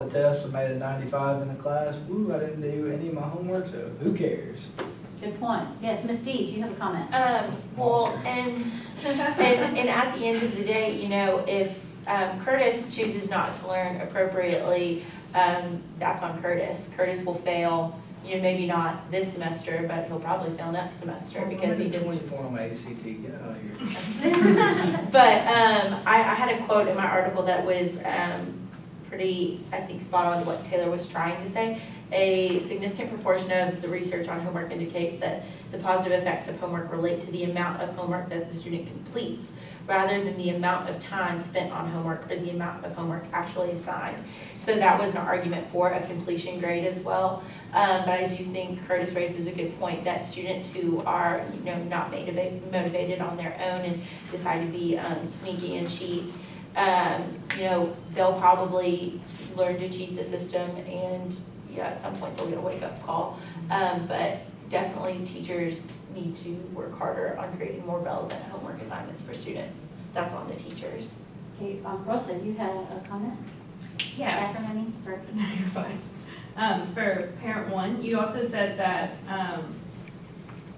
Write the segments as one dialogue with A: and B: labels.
A: the test, I made a 95 in the class. Woo, I didn't do any of my homework, so who cares?
B: Good point. Yes, Ms. Dees, you have a comment.
C: Well, and at the end of the day, you know, if Curtis chooses not to learn appropriately, that's on Curtis. Curtis will fail, you know, maybe not this semester, but he'll probably fail next semester because he did.
A: 24 on my ACT. Get out of here.
C: But I had a quote in my article that was pretty, I think, spot on to what Taylor was trying to say. A significant proportion of the research on homework indicates that the positive effects of homework relate to the amount of homework that the student completes, rather than the amount of time spent on homework or the amount of homework actually assigned. So that was an argument for a completion grade as well. But I do think Curtis raises a good point that students who are, you know, not motivated on their own and decide to be sneaky and cheat, you know, they'll probably learn to cheat the system, and at some point they'll get a wake-up call. But definitely teachers need to work harder on creating more relevant homework assignments for students. That's on the teachers.
B: Okay, Rosa, you had a comment?
D: Yeah.
B: Catherine, I mean, for
D: No, you're fine. For parent one, you also said that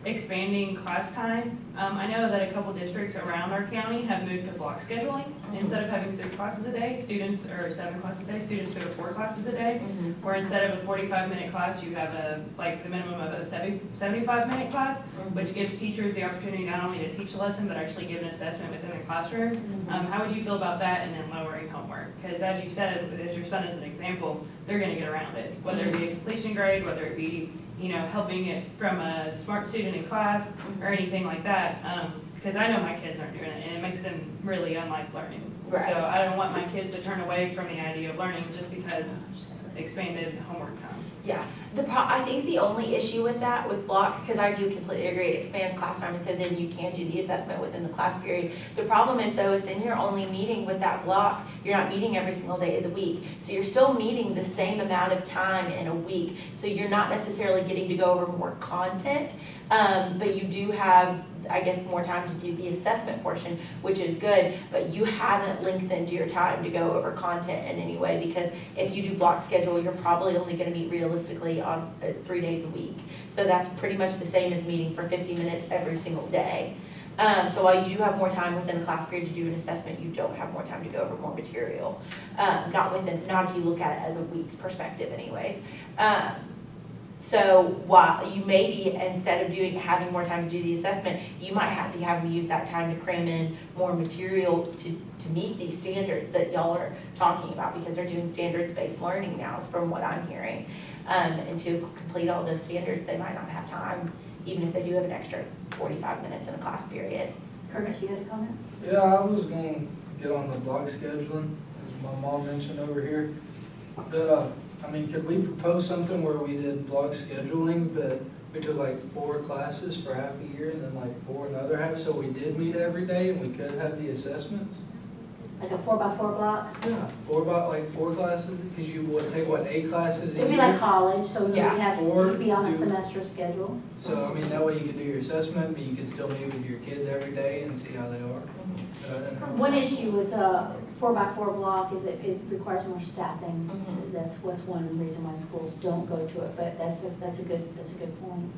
D: expanding class time. I know that a couple districts around our county have moved to block scheduling. Instead of having 6 classes a day, students, or 7 classes a day, students go to 4 classes a day. Or instead of a 45-minute class, you have the minimum of a 75-minute class, which gives teachers the opportunity not only to teach a lesson, but actually give an assessment within the classroom. How would you feel about that, and then lowering homework? Because as you said, as your son is an example, they're gonna get around it, whether it be a completion grade, whether it be, you know, helping it from a smart student in class or anything like that. Because I know my kids aren't doing it, and it makes them really unlike learning.
C: Right.
D: So I don't want my kids to turn away from the idea of learning just because expanded homework time.
C: Yeah, I think the only issue with that, with block, because I do completely agree, it expands class time, and so then you can do the assessment within the class period. The problem is though, is then you're only meeting with that block, you're not meeting every single day of the week. So you're still meeting the same amount of time in a week, so you're not necessarily getting to go over more content, but you do have, I guess, more time to do the assessment portion, which is good, but you haven't lengthened your time to go over content in any way, because if you do block schedule, you're probably only gonna meet realistically on 3 days a week. So that's pretty much the same as meeting for 50 minutes every single day. So while you do have more time within a class period to do an assessment, you don't have more time to go over more material. Not if you look at it as a week's perspective anyways. So while you may be, instead of having more time to do the assessment, you might have to having to use that time to cram in more material to meet these standards that y'all are talking about, because they're doing standards-based learning now, is from what I'm hearing. And to complete all those standards, they might not have time, even if they do have an extra 45 minutes in a class period.
B: Curtis, you had a comment?
A: Yeah, I was going to get on the block scheduling, as my mom mentioned over here. But, I mean, could we propose something where we did block scheduling, but we took like 4 classes for half a year and then like 4 another half, so we did meet every day and we could have the assessments?
B: Like a 4x4 block?
A: Yeah, 4 classes, because you would take, what, 8 classes a
B: So
A: year?
B: it'd be like college, so you'd
A: Yeah.
B: be on a
A: do-
B: semester schedule.
A: So, I mean, that way you could do your assessment, but you could still meet with your kids every day and see how they are.
B: One issue with a 4x4 block is it requires more staffing. That's what's one reason why schools don't go to it, but that's a good point.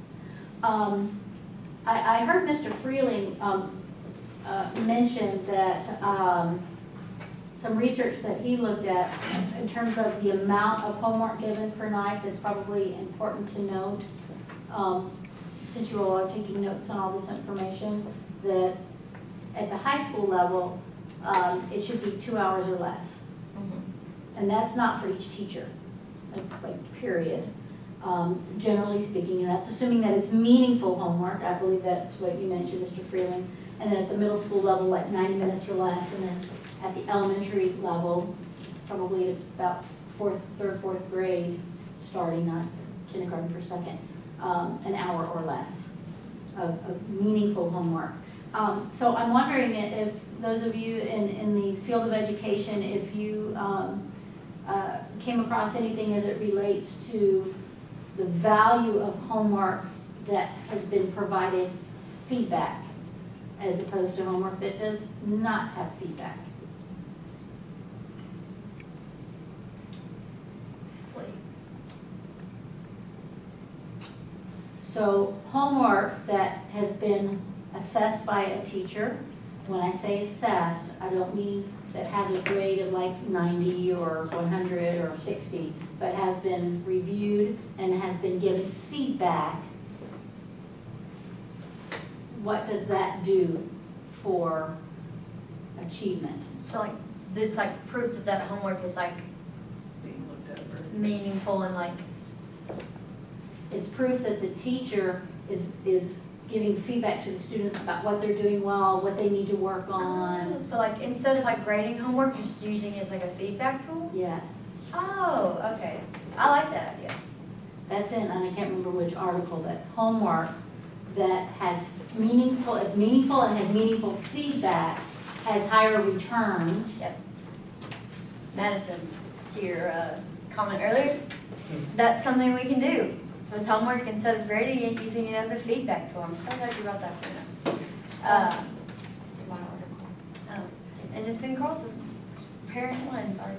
B: I heard Mr. Freeling mention that some research that he looked at in terms of the amount of homework given per night. That's probably important to note, since you all are taking notes on all this information, that at the high school level, it should be 2 hours or less. And that's not for each teacher. That's like period. Generally speaking, and that's assuming that it's meaningful homework. I believe that's what you mentioned, Mr. Freeling. And then at the middle school level, like 90 minutes or less. And then at the elementary level, probably about third, fourth grade, starting, not kindergarten for second, an hour or less of meaningful homework. So I'm wondering if those of you in the field of education, if you came across anything as it relates to the value of homework that has been provided feedback, as opposed to homework that does not have feedback. So homework that has been assessed by a teacher, when I say assessed, I don't mean that has a grade of like 90 or 100 or 60, but has been reviewed and has been given feedback. What does that do for achievement?
E: So like, it's like proof that that homework is like
D: Being looked over.
E: meaningful and like,
B: It's proof that the teacher is giving feedback to the students about what they're doing well, what they need to work on.
E: so like, instead of like grading homework, just using it as like a feedback tool?
B: Yes,
E: Oh, okay. I like that idea.
B: that's in, and I can't remember which article, but homework that has meaningful, it's meaningful and has meaningful feedback, has higher returns.
E: Yes. Madison, to your comment earlier, that's something we can do with homework instead of grading it, using it as a feedback tool. I'm so glad you brought that up.
C: It's in my article.
E: And it's in Carlton's parent one, sorry.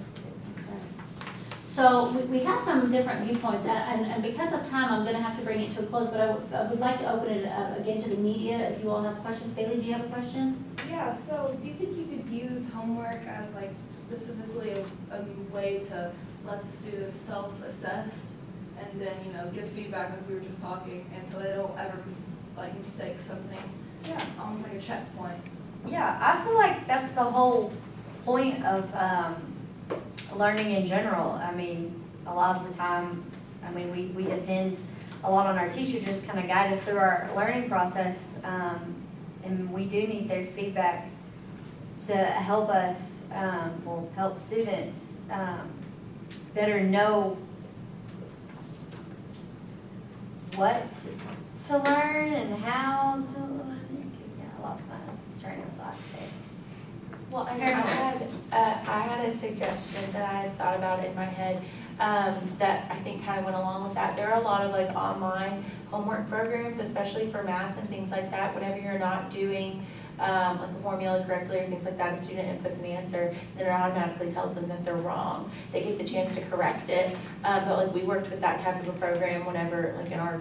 B: So we have some different viewpoints, and because of time, I'm gonna have to bring it to a close, but I would like to open it up again to the media if you all have questions. Bailey, do you have a question?
F: Yeah, so do you think you could use homework as like specifically a way to let the students self-assess and then, you know, give feedback like we were just talking, and so they don't ever mistake something? Yeah, almost like a checkpoint.
E: Yeah, I feel like that's the whole point of learning in general. I mean, a lot of the time, I mean, we depend a lot on our teacher just kind of guide us through our learning process, and we do need their feedback to help us, well, help students better know what to learn and how to learn. Yeah, I lost my train of thought there.
C: Well, I had a suggestion that I had thought about in my head, that I think kind of went along with that. There are a lot of like online homework programs, especially for math and things like that. Whenever you're not doing like a formula correctly or things like that, a student inputs an answer, then it automatically tells them that they're wrong. They get the chance to correct it. But like we worked with that type of a program whenever, like in our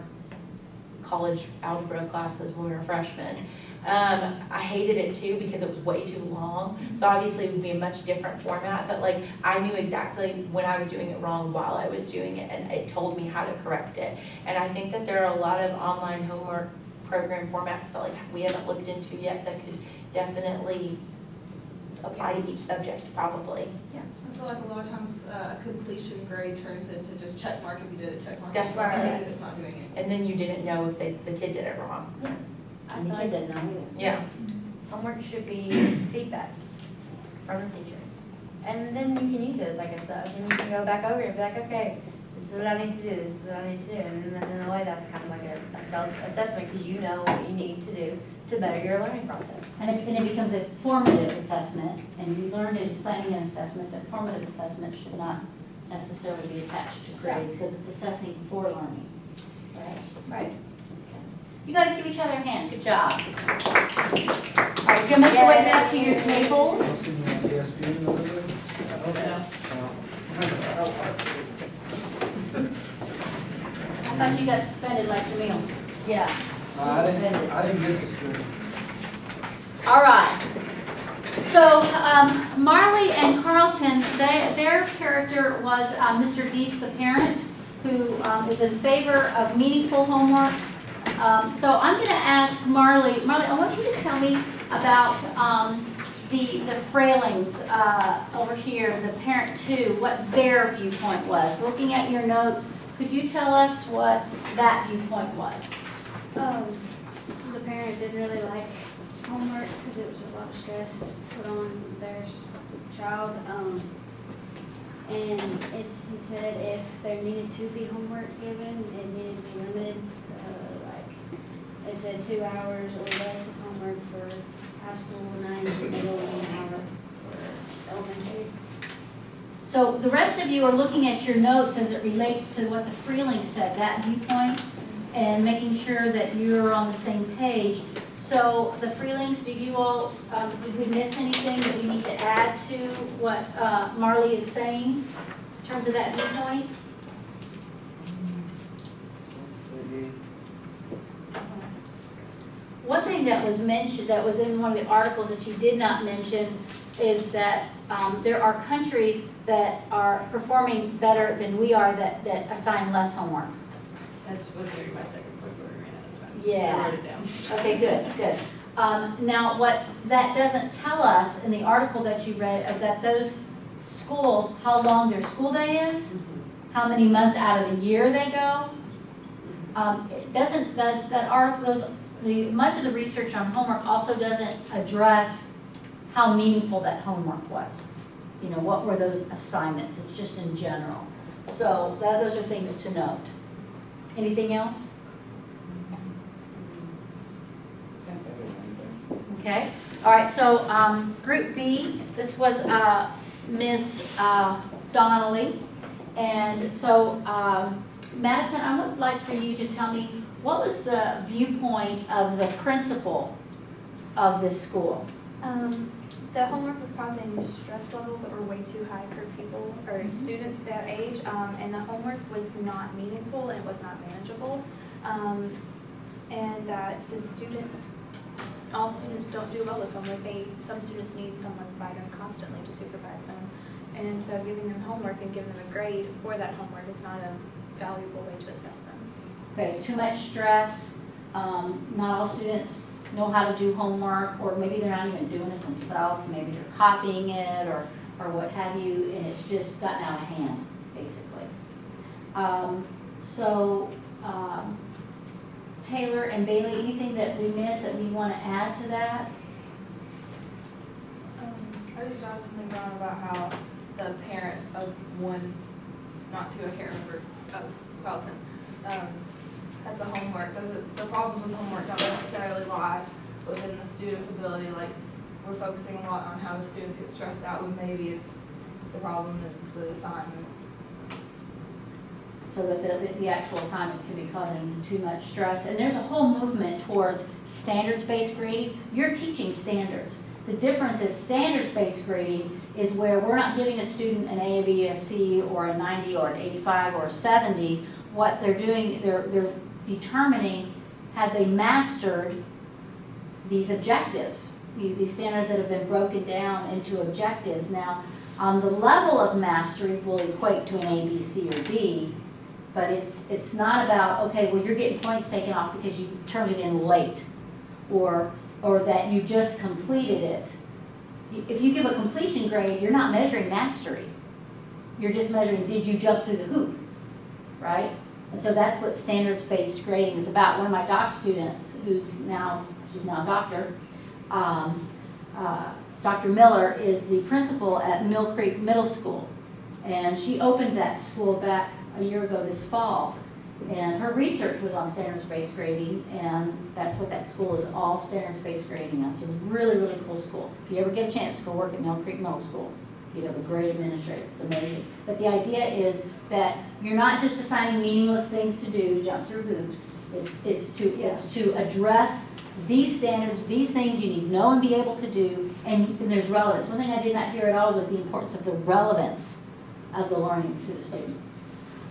C: college algebra classes when we were freshmen. I hated it too because it was way too long. So obviously it would be a much different format, but like I knew exactly when I was doing it wrong while I was doing it, and it told me how to correct it. And I think that there are a lot of online homework program formats that like we haven't looked into yet that could definitely apply to each subject probably.
F: I feel like a lot of times a completion grade turns into just check mark if you did it, check mark.
C: Definitely.
F: And it's not doing it.
C: And then you didn't know if the kid did it wrong.
E: Yeah. I
B: And
E: feel
B: the kid
E: like
B: didn't know either.
C: Yeah.
E: homework should be feedback from the teacher. And then you can use it as like a sub, and you can go back over it and be like, okay, this is what I need to do, this is what I need to do. And then in a way, that's kind of like a self-assessment, because you know what you need to do to better your learning process.
B: And it becomes a formative assessment, and we learned in planning and assessment that formative assessment should not necessarily be attached to grades, because it's assessing for learning, right?
E: Right.
B: You guys give each other a hand, good job. All right, you're gonna make your way back to your tables.
A: I'll see you on ESPN over there.
B: I thought you got suspended like your meal.
E: Yeah.
A: I didn't get suspended.
B: All right. So Marley and Carlton, their character was Mr. Deese, the parent, who is in favor of meaningful homework. So I'm going to ask Marley. Marley, I want you to tell me about the Frailings over here, the parent two, what their viewpoint was. Looking at your notes, could you tell us what that viewpoint was?
G: The parent didn't really like homework because it was a lot of stress put on their child. And he said if there needed to be homework given, it needed to be limited to, it said 2 hours or less of homework for high school, 9 to middle, 1 hour for elementary.
B: So the rest of you are looking at your notes as it relates to what the Freeling said, that viewpoint, and making sure that you're on the same page. So the Freelings, do you all, did we miss anything that we need to add to what Marley is saying in terms of that viewpoint?
H: Let's see.
B: one thing that was mentioned, that was in one of the articles that you did not mention, is that there are countries that are performing better than we are that assign less homework.
D: That's supposed to be my second point, but we ran out of time.
B: Yeah.
D: I wrote it down.
B: Okay, good. Now, what that doesn't tell us in the article that you read, that those schools, how long their school day is, how many months out of the year they go. It doesn't, that article, much of the research on homework also doesn't address how meaningful that homework was. You know, what were those assignments? It's just in general. So those are things to note. Anything else? Okay, all right, so Group B, this was Ms. Donnelly. And so Madison, I would like for you to tell me, what was the viewpoint of the principal of this school?
H: The homework was causing stress levels that were way too high for people or students that age, and the homework was not meaningful and was not manageable, and that the students, all students don't do well with homework. Some students need someone by them constantly to supervise them, and so giving them homework and giving them a grade for that homework is not a valuable way to assess them.
B: Okay, it's too much stress, not all students know how to do homework, or maybe they're not even doing it themselves, maybe they're copying it or what have you, and it's just gotten out of hand, basically. Taylor and Bailey, anything that we missed that we want to add to that?
F: I just jotted something down about how the parent of one, not two, I can't remember, Carlton, had the homework. The problems with homework don't necessarily lie within the student's ability. Like, we're focusing a lot on how the students get stressed out when maybe the problem is the assignments.
B: So that the actual assignments can be causing too much stress. And there's a whole movement towards standards-based grading. You're teaching standards. The difference is standards-based grading is where we're not giving a student an A, a B, a C, or a 90, or an 85, or a 70. What they're doing, they're determining, have they mastered these objectives, these standards that have been broken down into objectives. Now, the level of mastery will equate to an A, B, C, or D, but it's not about, okay, well, you're getting points taken off because you turned it in late, or that you just completed it. If you give a completion grade, you're not measuring mastery. You're just measuring, did you jump through the hoop, right? And so that's what standards-based grading is about. One of my doc students, she's now a doctor, Dr. Miller is the principal at Mill Creek Middle School. And she opened that school back a year ago this fall. And her research was on standards-based grading, and that's what that school is, all standards-based grading. It's a really, really cool school. If you ever get a chance to go work at Mill Creek Middle School, you have a great administrator. It's amazing. But the idea is that you're not just assigning meaningless things to do to jump through hoops. It's to address these standards, these things you need to know and be able to do, and there's relevance. One thing I did not hear at all was the importance of the relevance of the learning to the student.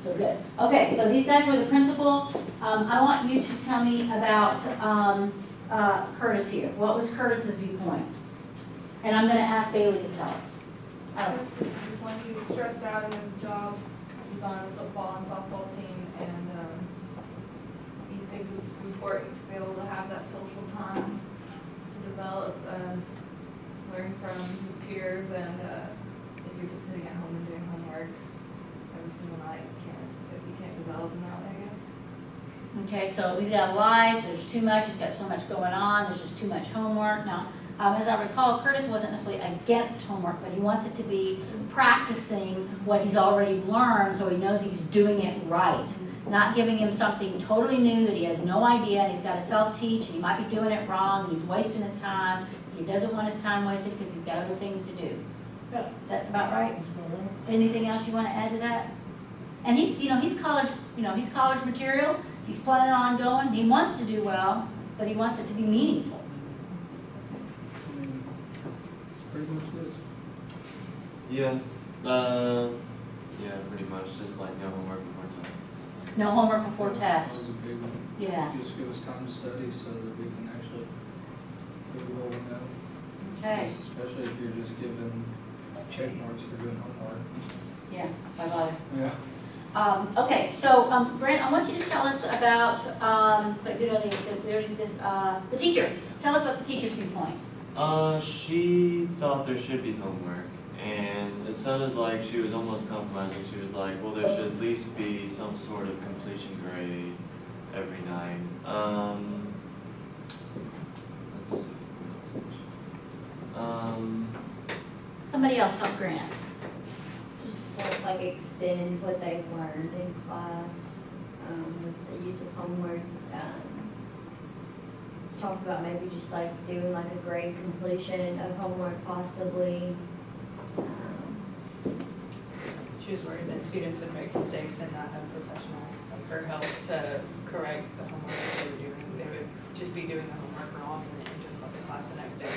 B: So good. Okay, so these guys were the principal. I want you to tell me about Curtis here. What was Curtis's viewpoint? And I'm going to ask Bailey to tell us.
F: When he was stressed out in his job, he's on the football and softball team, and he thinks it's important to be able to have that social time to develop, learn from his peers, and if you're just sitting at home and doing homework every single night, you can't develop in that way, I guess.
B: Okay, so he's got a life, there's too much, he's got so much going on, there's just too much homework. Now, as I recall, Curtis wasn't necessarily against homework, but he wants it to be practicing what he's already learned so he knows he's doing it right. Not giving him something totally new that he has no idea, and he's got to self-teach, and he might be doing it wrong, and he's wasting his time. He doesn't want his time wasted because he's got other things to do.
A: Yeah.
B: Is that about right? Anything else you want to add to that? And he's college, he's college material. He's planning on going. He wants to do well, but he wants it to be meaningful.
A: Pretty much this.
I: Yeah, pretty much, just like no homework before tests.
B: No homework before tests.
A: That was a big one.
B: Yeah.
A: Just give us time to study so that we can actually
B: Okay,
A: Especially if you're just given check marks for doing homework.
B: yeah, why bother?
A: Yeah.
B: Okay, so, Brent, I want you to tell us about, but we already did this, the teacher. Tell us about the teacher's viewpoint.
I: She thought there should be homework, and it sounded like she was almost compromising. She was like, well, there should at least be some sort of completion grade every night. Let's see.
B: Somebody else help Grant.
E: Just let's like extend what they've learned in class, with the use of homework. Talk about maybe just like doing like a grade completion of homework possibly.
D: She was worried that students would make mistakes and not have professional, like her help to correct the homework that they were doing. They would just be doing the homework wrong and then enter the class the next day,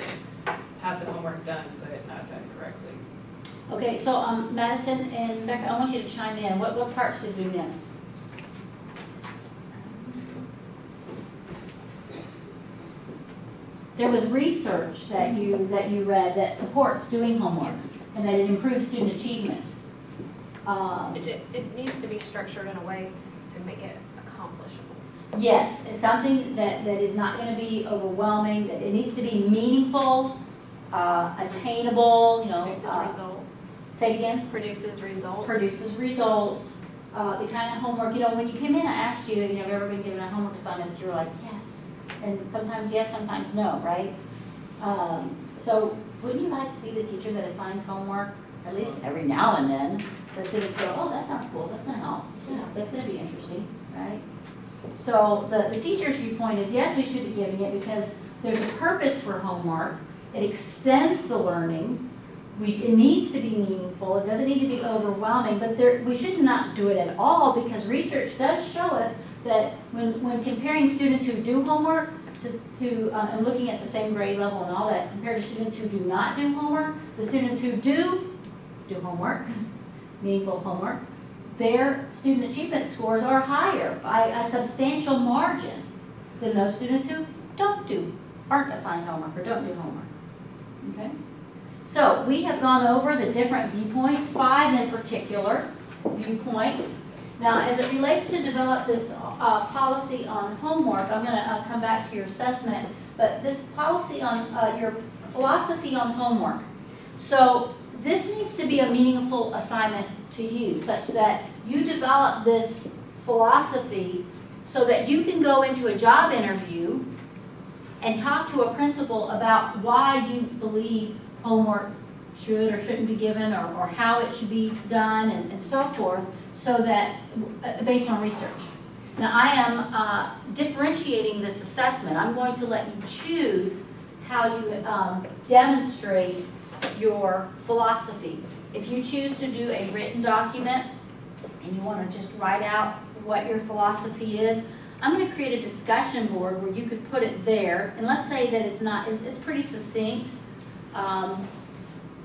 D: have the homework done, but not done correctly.
B: Okay, so, Madison and Becca, I want you to chime in. What parts did we miss? There was research that you read that supports doing homework and that it improves student achievement.
H: It needs to be structured in a way to make it accomplishable.
B: Yes, it's something that is not going to be overwhelming, that it needs to be meaningful, attainable,
H: Produces results.
B: say again?
H: Produces results.
B: Produces results, the kind of homework, when you came in, I asked you, have you ever been given a homework assignment that you were like, yes, and sometimes yes, sometimes no, right? So wouldn't you like to be the teacher that assigns homework, at least every now and then, the students go, oh, that sounds cool, that's gonna help, yeah, that's gonna be interesting, right? So the teacher's viewpoint is, yes, we should be giving it because there's a purpose for homework, it extends the learning, it needs to be meaningful, it doesn't need to be overwhelming, but we should not do it at all because research does show us that when comparing students who do homework and looking at the same grade level and all that, compared to students who do not do homework, the students who do homework, meaningful homework, their student achievement scores are higher by a substantial margin than those students who aren't assigned homework or don't do homework. Okay? So we have gone over the different viewpoints, 5 in particular viewpoints. Now, as it relates to develop this policy on homework, I'm going to come back to your assessment, but this policy on your philosophy on homework. So this needs to be a meaningful assignment to you, such that you develop this philosophy so that you can go into a job interview and talk to a principal about why you believe homework should or shouldn't be given or how it should be done and so forth, so that, based on research. Now, I am differentiating this assessment. I'm going to let you choose how you demonstrate your philosophy. If you choose to do a written document and you want to just write out what your philosophy is, I'm going to create a discussion board where you could put it there. And let's say that it's pretty succinct.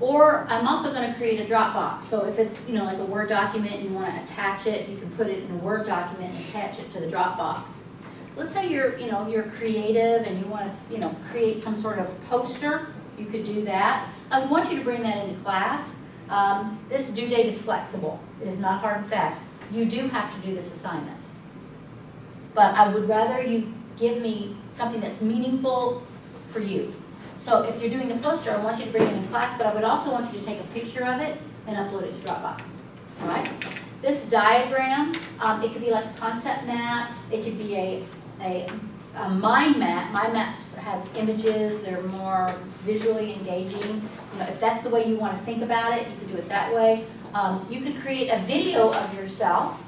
B: Or I'm also going to create a Dropbox. So if it's, like a Word document and you want to attach it, you can put it in a Word document and attach it to the Dropbox. Let's say you're creative and you want to, create some sort of poster. You could do that. I want you to bring that into class. This due date is flexible. It is not hard and fast. You do have to do this assignment. But I would rather you give me something that's meaningful for you. So if you're doing the poster, I want you to bring it in class, but I would also want you to take a picture of it and upload it to Dropbox. All right? This diagram, it could be like a concept map. It could be a mind map. Mind maps have images. They're more visually engaging. If that's the way you want to think about it, you could do it that way. You could create a video of yourself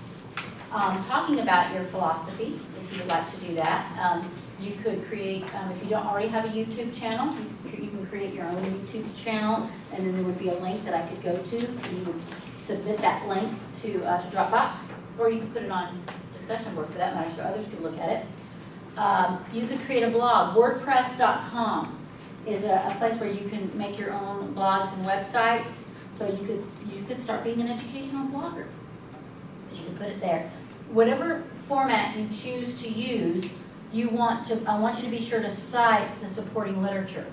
B: talking about your philosophy, if you would like to do that. You could create, if you don't already have a YouTube channel, you can create your own YouTube channel, and then there would be a link that I could go to, and you would submit that link to Dropbox, or you could put it on discussion board for that matter, so others could look at it. You could create a blog. WordPress.com is a place where you can make your own blogs and websites, so you could start being an educational blogger. But you can put it there. Whatever format you choose to use, I want you to be sure to cite the supporting literature.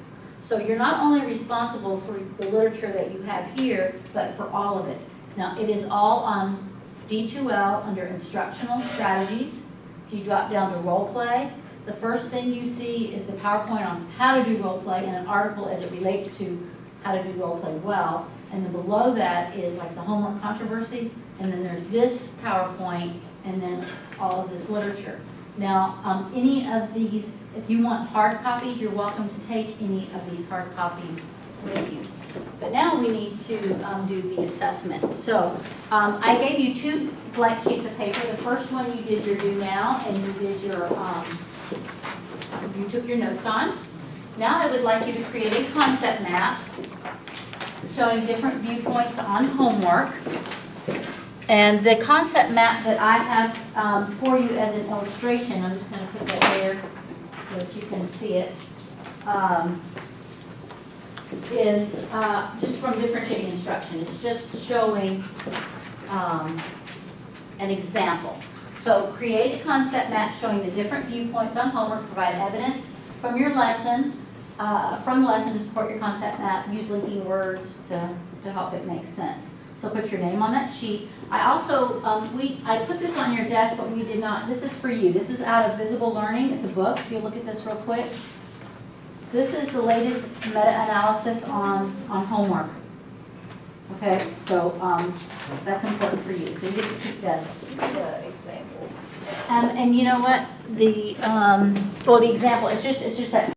B: So you're not only responsible for the literature that you have here, but for all of it. Now, it is all on D2L under instructional strategies. If you drop down to role play, the first thing you see is the PowerPoint on how to do role play and an article as it relates to how to do role play well. And then below that is like the homework controversy, and then there's this PowerPoint, and then all of this literature. Now, any of these, if you want hard copies, you're welcome to take any of these hard copies with you. But now we need to do the assessment. So I gave you 2 blank sheets of paper. The first one you did your do now, and you did your, you took your notes on. Now I would like you to create a concept map showing different viewpoints on homework. And the concept map that I have for you as an illustration, I'm just going to put that there so that you can see it, is just from differentiating instruction. It's just showing an example. So create a concept map showing the different viewpoints on homework, provide evidence from your lesson, from the lesson to support your concept map, use linking words to help it make sense. So put your name on that sheet. I also, I put this on your desk, but we did not, this is for you. This is out of Visible Learning. It's a book. If you look at this real quick. This is the latest meta-analysis on homework. Okay, so that's important for you. So you get to keep this.
E: The example.
B: And you know what? The, well, the example, it's just that